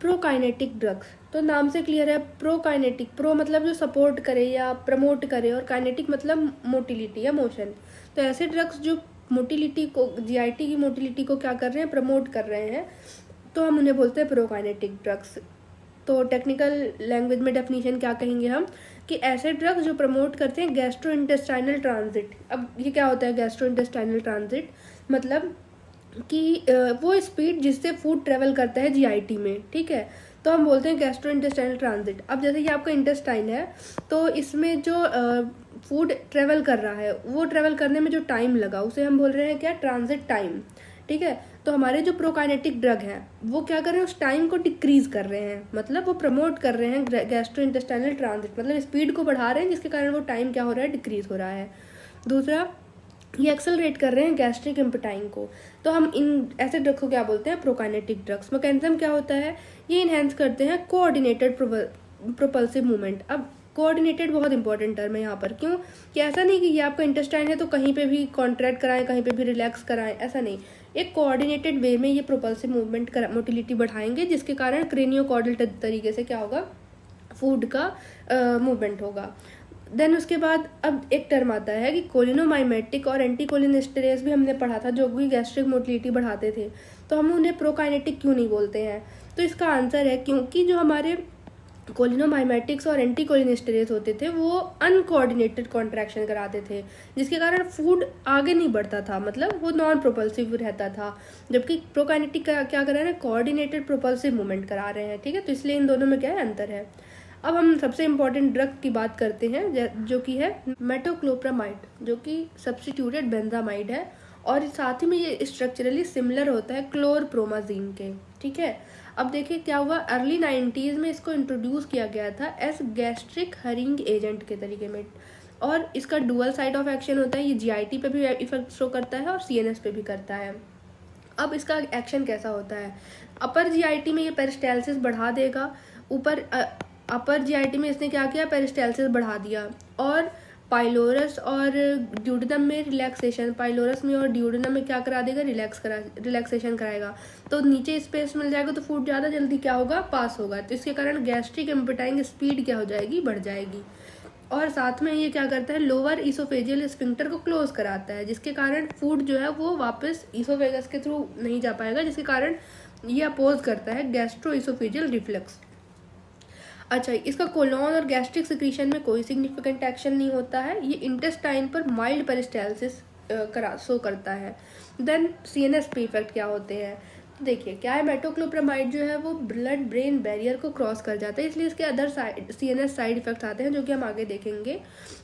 Prokinetic drugs, तो नाम से क्लियर है, प्रोकाइनेटिक, प्रो मतलब जो सपोर्ट करे या प्रमोट करे, और काइनेटिक मतलब मोटिलिटी या मोशन। तो ऐसे ड्रग्स जो मोटिलिटी को, जीआईटी की मोटिलिटी को क्या कर रहे हैं, प्रमोट कर रहे हैं, तो हम उन्हें बोलते हैं प्रोकाइनेटिक ड्रग्स। तो टेक्निकल लैंग्वेज में डेफिनेशन क्या कहेंगे हम, कि ऐसे ड्रग्स जो प्रमोट करते हैं गैस्ट्रो इंटेस्टाइनल ट्रांजिट। अब ये क्या होता है गैस्ट्रो इंटेस्टाइनल ट्रांजिट, मतलब कि वो स्पीड जिससे फूड ट्रेवल करता है जीआईटी में, ठीक है, तो हम बोलते हैं गैस्ट्रो इंटेस्टाइनल ट्रांजिट। अब जैसे कि आपका इंटेस्टाइन है, तो इसमें जो फूड ट्रेवल कर रहा है, वो ट्रेवल करने में जो टाइम लगा उसे हम बोल रहे हैं क्या, ट्रांजिट टाइम, ठीक है। तो हमारे जो प्रोकाइनेटिक ड्रग हैं वो क्या कर रहे हैं, उस टाइम को डिक्रीज कर रहे हैं, मतलब वो प्रमोट कर रहे हैं गैस्ट्रो इंटेस्टाइनल ट्रांजिट, मतलब स्पीड को बढ़ा रहे हैं, जिसके कारण वो टाइम क्या हो रहा है, डिक्रीज हो रहा है। दूसरा, ये एक्सेलरेट कर रहे हैं गैस्ट्रिक एम्पेटाइन को। तो हम इन ऐसे ड्रग को क्या बोलते हैं, प्रोकाइनेटिक ड्रग्स। मैकेनिज्म क्या होता है, ये इनहेंस करते हैं कोऑर्डिनेटेड प्रोपल्सिव मूवमेंट। अब कोऑर्डिनेटेड बहुत इंपॉर्टेंट टर्म है यहाँ पर, क्यों, कि ऐसा नहीं कि ये आपका इंटेस्टाइन है तो कहीं पे भी कॉन्ट्रैक्ट कराएं, कहीं पे भी रिलैक्स कराएं, ऐसा नहीं। एक कोऑर्डिनेटेड वे में ये प्रोपल्सिव मूवमेंट मोटिलिटी बढ़ाएंगे, जिसके कारण क्रेनियोकॉर्डल तरीके से क्या होगा, फूड का मूवमेंट होगा। देन उसके बाद अब एक टर्म आता है कि कोलिनोमाइमेटिक और एंटीकोलिनेस्टेरेज भी हमने पढ़ा था, जो भी गैस्ट्रिक मोटिलिटी बढ़ाते थे, तो हम उन्हें प्रोकाइनेटिक क्यों नहीं बोलते हैं। तो इसका आंसर है क्योंकि जो हमारे कोलिनोमाइमेटिक्स और एंटीकोलिनेस्टेरेज होते थे वो अनकोऑर्डिनेटेड कॉन्ट्रैक्शन कराते थे, जिसके कारण फूड आगे नहीं बढ़ता था, मतलब वो नॉन प्रोपल्सिव रहता था। जबकि प्रोकाइनेटिक क्या करा रहे हैं, कोऑर्डिनेटेड प्रोपल्सिव मूवमेंट करा रहे हैं, ठीक है। तो इसलिए इन दोनों में क्या है, अंतर है। अब हम सबसे इम्पॉर्टेंट ड्रग की बात करते हैं, जो कि है मेटोक्लोप्रामाइड, जो कि सब्स्टिट्यूटेड बेंजामाइड है, और साथ ही में ये स्ट्रक्चरली सिमिलर होता है क्लोरप्रोमाजीन के, ठीक है। अब देखिए क्या हुआ, अर्ली 90s में इसको इंट्रोड्यूस किया गया था एज गैस्ट्रिक हरिंग एजेंट के तरीके में, और इसका डुअल साइड ऑफ एक्शन होता है, ये जीआईटी पे भी इफेक्ट शो करता है और सीएनएस पे भी करता है। अब इसका एक्शन कैसा होता है, अपर जीआईटी में ये पेरिस्टालसिस बढ़ा देगा, ऊपर अपर जीआईटी में इसने क्या किया, पेरिस्टालसिस बढ़ा दिया, और पाइलोरस और ड्यूडेनम में रिलैक्सेशन, पाइलोरस में और ड्यूडेनम में क्या करा देगा, रिलैक्सेशन कराएगा। तो नीचे स्पेस मिल जाएगा, तो फूड ज़्यादा जल्दी क्या होगा, पास होगा, तो इसके कारण गैस्ट्रिक एम्पेटाइंग स्पीड क्या हो जाएगी, बढ़ जाएगी। और साथ में ये क्या करता है, लोअर इसोफेजियल स्फिंक्टर को क्लोज कराता है, जिसके कारण फूड जो है वो वापस इसोफेगस के थ्रू नहीं जा पाएगा, जिसके कारण ये अपोज करता है गैस्ट्रो इसोफेजियल रिफ्लक्स। अच्छा, इसका कोलोन और गैस्ट्रिक सिक्रीशन में कोई सिग्निफिकेंट एक्शन नहीं होता है, ये इंटेस्टाइन पर माइल्ड पेरिस्टालसिस शो करता है। देन सीएनएस पे इफेक्ट क्या होते हैं, तो देखिए क्या है, मेटोक्लोप्रामाइड जो है वो ब्लड ब्रेन बैरियर को क्रॉस कर जाता है, इसलिए इसके other side CNS side effects आते हैं, जो कि हम आगे देखेंगे।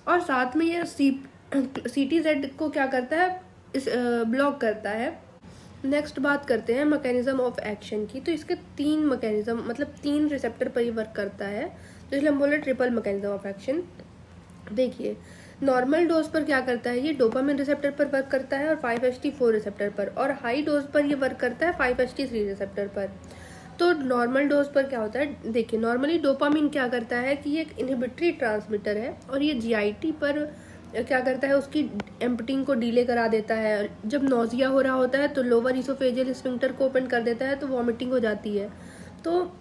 और साथ में ये सीटीजेड को क्या करता है, इस ब्लॉक करता है। नेक्स्ट बात करते हैं मैकेनिज्म ऑफ एक्शन की। तो इसके तीन मैकेनिज्म, मतलब तीन रिसेप्टर पर ही वर्क करता है, तो इसलिए हम बोले ट्रिपल मैकेनिज्म ऑफ एक्शन। देखिए नॉर्मल डोज पर क्या करता है, ये डोपामिन रिसेप्टर पर वर्क करता है और 5-HT4 रिसेप्टर पर, और हाई डोज पर ये वर्क करता है 5-HT3 रिसेप्टर पर। तो नॉर्मल डोज पर क्या होता है, देखिए नॉर्मली डोपामिन क्या करता है कि ये एक इनहिबिटरी ट्रांसमीटर है, और ये जीआईटी पर क्या करता है, उसकी एम्पटिंग को डिले करा देता है। जब नोजिया हो रहा होता है तो लोअर इसोफेजियल स्फिंक्टर को ओपन कर देता है, तो वॉमिटिंग हो जाती है। तो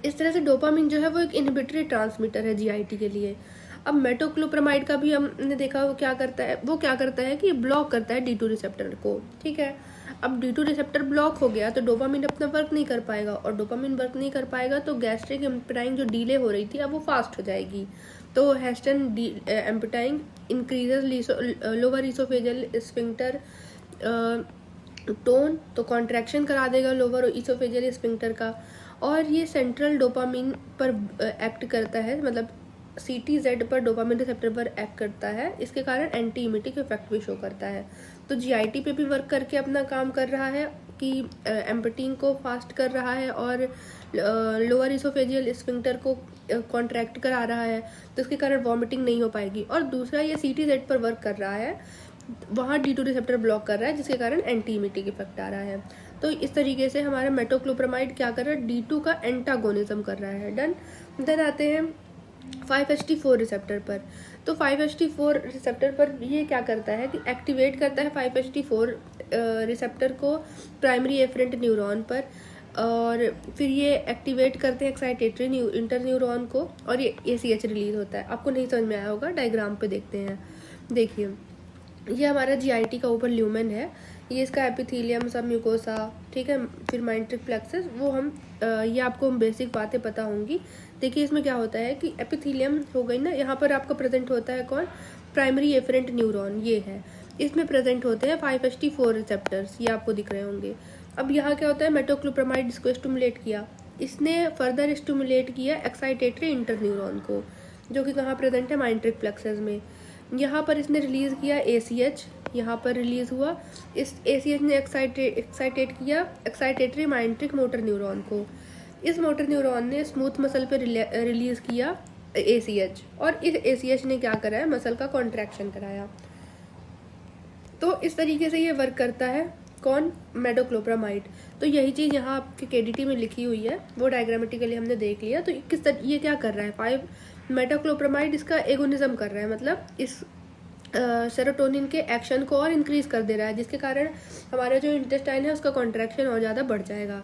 इस तरह से डोपामिन जो है वो एक इनहिबिटरी ट्रांसमीटर है जीआईटी के लिए। अब मेटोक्लोप्रामाइड का भी हमने देखा वो क्या करता है कि ब्लॉक करता है D2 रिसेप्टर को, ठीक है। अब D2 रिसेप्टर ब्लॉक हो गया तो डोपामिन अपना वर्क नहीं कर पाएगा, और डोपामिन वर्क नहीं कर पाएगा तो गैस्ट्रिक एम्पेटाइंग जो डिले हो रही थी अब वो फास्ट हो जाएगी। तो hastens emptying increases lower oesophageal sphincter tone, तो कॉन्ट्रैक्शन करा देगा लोअर इसोफेजियल स्फिंक्टर का, और ये सेंट्रल डोपामिन पर एक्ट करता है, मतलब CTZ पर डोपामिन रिसेप्टर पर एक्ट करता है, इसके कारण एंटी इमिटिक इफेक्ट भी शो करता है। तो जीआईटी पे भी वर्क करके अपना काम कर रहा है कि एम्पेटिंग को फास्ट कर रहा है, और लोअर इसोफेजियल स्फिंक्टर को कॉन्ट्रैक्ट करा रहा है, तो इसके कारण वॉमिटिंग नहीं हो पाएगी। और दूसरा ये CTZ पर वर्क कर रहा है, वहाँ D2 रिसेप्टर ब्लॉक कर रहा है, जिसके कारण एंटी इमिटिक इफेक्ट आ रहा है। तो इस तरीके से हमारा मेटोक्लोप्रामाइड क्या कर रहा है, D2 का एंटागोनिज्म कर रहा है। डन। देन आते हैं 5-HT4 रिसेप्टर पर। तो 5-HT4 रिसेप्टर पर ये क्या करता है कि एक्टिवेट करता है 5-HT4 रिसेप्टर को प्राइमरी एफरेंट न्यूरॉन पर, और फिर ये एक्टिवेट करते हैं एक्साइटेटरी इंटरन्यूरॉन को और ये ACH रिलीज होता है। आपको नहीं समझ में आया होगा, डायग्राम पे देखते हैं। देखिए ये हमारा GIT का ऊपर ल्यूमेन है, ये इसका एपिथीलियम, सब म्यूकोसा, ठीक है, फिर माइंट्रिक प्लेक्सस, वो हम ये आपको बेसिक बातें पता होंगी। देखिए इसमें क्या होता है कि एपिथीलियम हो गई ना, यहाँ पर आपका प्रेजेंट होता है कौन, प्राइमरी एफरेंट न्यूरॉन, ये है, इसमें प्रेजेंट होते हैं 5HT4 रिसेप्टर्स, ये आपको दिख रहे होंगे। अब यहाँ क्या होता है, मेटोक्लोप्रामाइड इसको स्टिमुलेट किया, इसने फर्दर स्टिमुलेट किया एक्साइटेटरी इंटरन्यूरॉन को, जो कि कहाँ प्रेजेंट है, माइंट्रिक प्लेक्सस में। यहाँ पर इसने रिलीज किया ACH, यहाँ पर रिलीज हुआ, इस ACH ने एक्साइटेट किया एक्साइटेटरी माइंट्रिक मोटर न्यूरॉन को, इस मोटर न्यूरॉन ने स्मूथ मसल पे रिलीज किया ACH, और इस ACH ने क्या कराया, मसल का कॉन्ट्रैक्शन कराया। तो इस तरीके से ये वर्क करता है कौन, मेटोक्लोप्रामाइड। तो यही चीज़ यहाँ आपके KDT में लिखी हुई है, वो डायग्रामेटिकली हमने देख लिया। तो ये क्या कर रहा है, 5 मेटोक्लोप्रामाइड इसका एगोनिज्म कर रहा है, मतलब इस सेरोटोनिन के एक्शन को और इंक्रीज कर दे रहा है, जिसके कारण हमारा जो इंटेस्टाइन है उसका कॉन्ट्रैक्शन और ज़्यादा बढ़ जाएगा।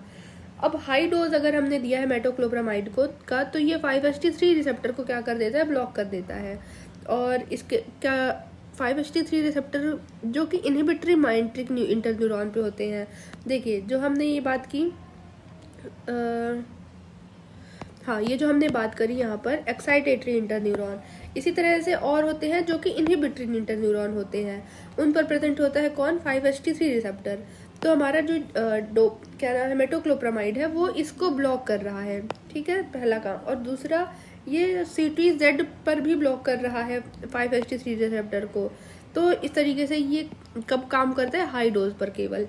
अब हाई डोज अगर हमने दिया है मेटोक्लोप्रामाइड को का, तो ये 5HT3 रिसेप्टर को क्या कर देता है, ब्लॉक कर देता है। और इसके क्या 5HT3 रिसेप्टर जो कि इनहिबिटरी माइंट्रिक इंटरन्यूरॉन पे होते हैं। देखिए जो हमने ये बात की हाँ, ये जो हमने बात करी यहाँ पर एक्साइटेटरी इंटरन्यूरॉन, इसी तरह से और होते हैं जो कि इनहिबिटरी इंटरन्यूरॉन होते हैं, उन पर प्रेजेंट होता है कौन, 5HT3 रिसेप्टर। तो हमारा जो क्या नाम है, मेटोक्लोप्रामाइड है, वो इसको ब्लॉक कर रहा है, ठीक है, पहला काम। और दूसरा ये CTZ पर भी ब्लॉक कर रहा है 5HT3 रिसेप्टर को। तो इस तरीके से ये कब काम करता है, हाई डोज पर केवल।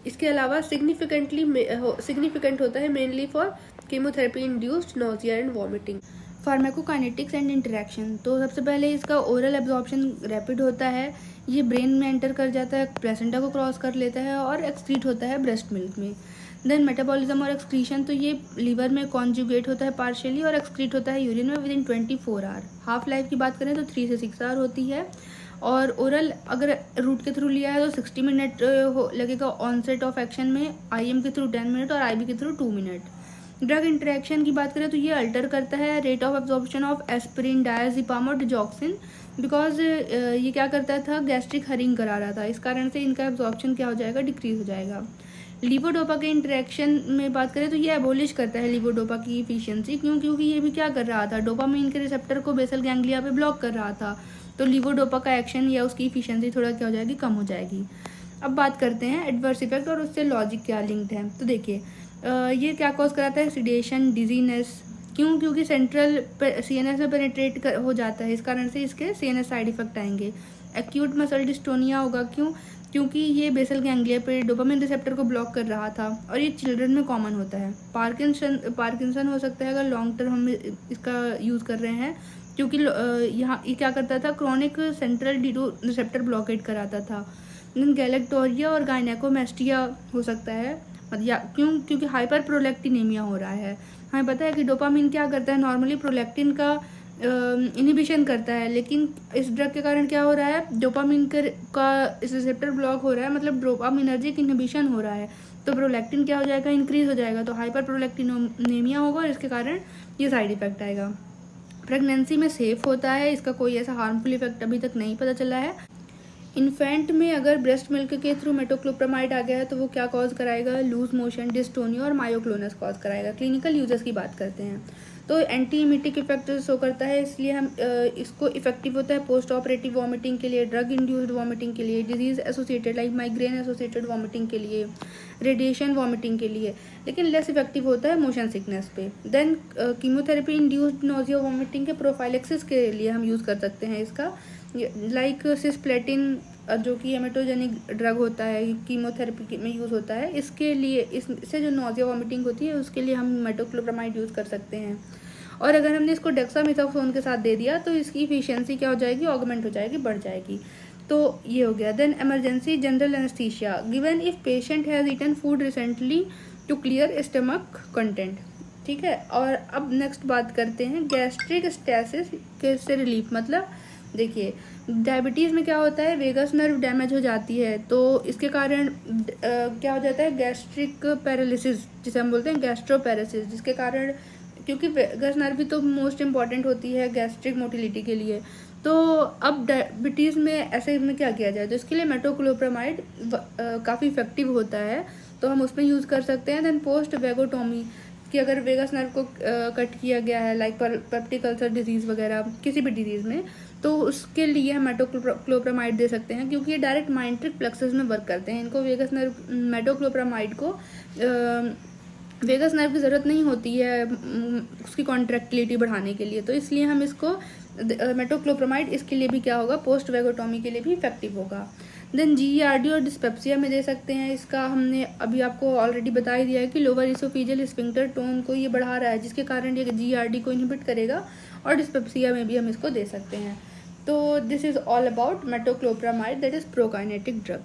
इसके अलावा सिग्निफिकेंट होता है mainly for chemotherapy induced nausea and vomiting. Pharmacokinetics and interaction, तो सबसे पहले इसका ओरल एब्जॉर्प्शन रैपिड होता है, ये ब्रेन में एंटर कर जाता है, प्लेसेंटा को क्रॉस कर लेता है और एक्सक्रीट होता है ब्रेस्ट मिल्क में। देन मेटाबॉलिज्म और एक्सक्रीशन, तो ये लीवर में कॉन्जुगेट होता है पार्शियली और एक्सक्रीट होता है यूरिन में विदिन 24 आवर। हाफ लाइफ की बात करें तो 3 से 6 आवर होती है। और ओरल अगर रूट के थ्रू लिया है तो 60 मिनट लगेगा ऑनसेट ऑफ एक्शन में, IM के थ्रू 10 मिनट और IB के थ्रू 2 मिनट। ड्रग इंटरेक्शन की बात करें तो ये अल्टर करता है rate of absorption of aspirin, diazepam और डिजॉक्सिन, बिकॉज ये क्या करता था, गैस्ट्रिक हरिंग करा रहा था, इस कारण से इनका एब्जॉर्प्शन क्या हो जाएगा, डिक्रीज हो जाएगा। लीवोडोपा के इंटरेक्शन में बात करें तो ये एबोलिश करता है लीवोडोपा की इफिशियंसी, क्योंकि ये भी क्या कर रहा था, डोपामाइन के रिसेप्टर को बेसल गैंग्लिया पे ब्लॉक कर रहा था, तो लीवोडोपा का एक्शन या उसकी इफिशियंसी थोड़ा क्या हो जाएगी, कम हो जाएगी। अब बात करते हैं एडवर्स इफेक्ट और उससे लॉजिक क्या लिंक्ड है। तो देखिए ये क्या कॉज कराता है, सिडेशन, डिजीनेस, क्योंकि सेंट्रल CNS में पेनिट्रेट हो जाता है, इस कारण से इसके CNS साइड इफेक्ट आएंगे। एक्यूट मसल डिस्टोनिया होगा, क्योंकि ये बेसल गैंग्लिया पे डोपामिन रिसेप्टर को ब्लॉक कर रहा था, और ये चिल्ड्रन में कॉमन होता है। पार्किंसन हो सकता है अगर लॉन्ग टर्म हम इसका यूज़ कर रहे हैं, क्योंकि यहाँ ये क्या करता था, chronic central D2 receptor blockade कराता था। गैलेक्टोरिया और गायनेकोमेस्टिया हो सकता है, या क्योंकि हाइपर प्रोलैक्टिनेमिया हो रहा है। हमें पता है कि डोपामिन क्या करता है, नॉर्मली प्रोलैक्टिन का इनहिबिशन करता है, लेकिन इस ड्रग के कारण क्या हो रहा है, डोपामिन का इस रिसेप्टर ब्लॉक हो रहा है, मतलब डोपामिनर्जिक इनहिबिशन हो रहा है, तो प्रोलैक्टिन क्या हो जाएगा, इंक्रीज हो जाएगा, तो हाइपर प्रोलैक्टिनेमिया होगा और इसके कारण ये साइड इफेक्ट आएगा। प्रेगनेंसी में सेफ होता है, इसका कोई ऐसा हार्मफुल इफेक्ट अभी तक नहीं पता चला है। इन्फेंट में अगर ब्रेस्ट मिल्क के थ्रू मेटोक्लोप्रामाइड आ गया है तो वो क्या कॉज कराएगा, लूज मोशन, डिस्टोनिया और मायोक्लोनस कॉज कराएगा। क्लिनिकल यूजेस की बात करते हैं तो एंटी इमिटिक इफेक्ट शो करता है, इसलिए हम इसको इफेक्टिव होता है पोस्ट ऑपरेटिव वॉमिटिंग के लिए, ड्रग इंड्यूस्ड वॉमिटिंग के लिए, disease associated like migraine associated vomiting के लिए, रेडिएशन वॉमिटिंग के लिए, लेकिन लेस इफेक्टिव होता है मोशन सिकनेस पे। Then chemotherapy induced nausea vomiting के प्रोफाइलेक्सिस के लिए हम यूज़ कर सकते हैं इसका, लाइक सिस्प्लेटिन जो कि हेमेटोजेनिक ड्रग होता है, कीमोथेरेपी में यूज़ होता है, इसके लिए इससे जो नोजिया वॉमिटिंग होती है उसके लिए हम मेटोक्लोप्रामाइड यूज़ कर सकते हैं। और अगर हमने इसको डेक्सामेथासोन के साथ दे दिया तो इसकी इफिशियंसी क्या हो जाएगी, ऑगमेंट हो जाएगी, बढ़ जाएगी। तो ये हो गया। Then emergency general anaesthesia given if patient has eaten food recently to clear stomach content, ठीक है। और अब नेक्स्ट बात करते हैं गैस्ट्रिक स्टेसिस से रिलीफ, मतलब देखिए, डायबिटीज़ में क्या होता है, वेगस नर्व डैमेज हो जाती है, तो इसके कारण क्या हो जाता है, गैस्ट्रिक पैरालिसिस जिसे हम बोलते हैं गैस्ट्रोपैरासिस, जिसके कारण, क्योंकि वेगस नर्व भी तो मोस्ट इम्पॉर्टेंट होती है गैस्ट्रिक मोटिलिटी के लिए। तो अब डायबिटीज़ में ऐसे में क्या किया जाए, तो इसके लिए मेटोक्लोप्रामाइड काफ़ी इफेक्टिव होता है, तो हम उसमें यूज़ कर सकते हैं। देन पोस्ट वेगोटोमी, कि अगर वेगस नर्व को कट किया गया है, लाइक पेप्टिक अल्सर डिजीज़ वगैरह, किसी भी डिजीज़ में, तो उसके लिए हम मेटोक्लोप्रामाइड दे सकते हैं, क्योंकि ये डायरेक्ट माइंट्रिक प्लेक्सस में वर्क करते हैं। इनको वेगस नर्व मेटोक्लोप्रामाइड को वेगस नर्व की ज़रूरत नहीं होती है उसकी कॉन्ट्रैक्टिलिटी बढ़ाने के लिए, तो इसलिए हम इसको मेटोक्लोप्रामाइड इसके लिए भी क्या होगा, पोस्ट वेगोटोमी के लिए भी इफेक्टिव होगा। देन GERD और डिस्पेप्सिया में दे सकते हैं। इसका हमने अभी आपको ऑलरेडी बता ही दिया है कि लोअर इसोफेजियल स्फिंक्टर टोन को ये बढ़ा रहा है, जिसके कारण ये GERD को इनहिबिट करेगा, और डिस्पेप्सिया में भी हम इसको दे सकते हैं। तो this is all about metoclopramide, that is prokinetic drug.